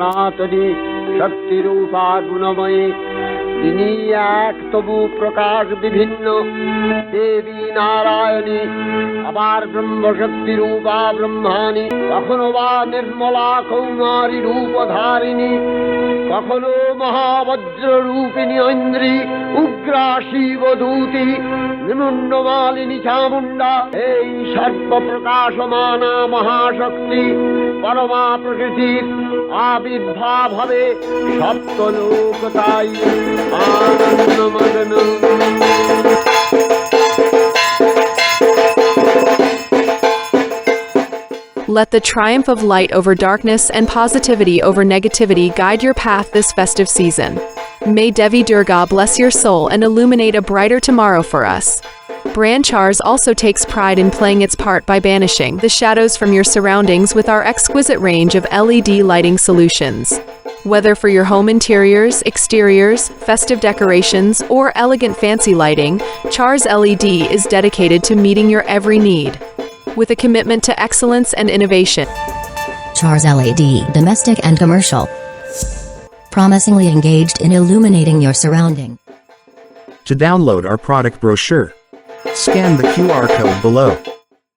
সনাতনী শক্তিরূপা গুণময়ী। তিনি এক তবু প্রকাশ বিভিন্ন, দেবী নারায়ণী, আবার ব্রহ্মশক্তি রূপা ব্রহ্মাণী, কখনো বা নির্মলা কৌমারী রূপধারিণী, কখনো মহাবজ্র রূপিণী ঐন্দ্রী, উগ্রা শিবদূতি, নিমুন্নমালিনী চামুণ্ডা। এই সর্বপ্রকাশমানা মহাশক্তি পরমা প্রকৃতির আবির্ভাব হবে সপ্তলোক তাই আনন্দমগ্ন। Let the triumph of light over darkness and positivity over negativity guide your path this festive season. May Devi Durga bless your soul and illuminate a brighter tomorrow for us. Brand Char's also takes pride in playing its part by banishing the shadows from your surroundings with our exquisite range of LED lighting solutions. Whether for your home interiors, exteriors, festive decorations, or elegant fancy lighting, Char's LED is dedicated to meeting your every need. With a commitment to excellence and innovation, Char's LED, domestic and commercial, promisingly engaged in illuminating your surrounding. To download our product brochure, scan the QR code below.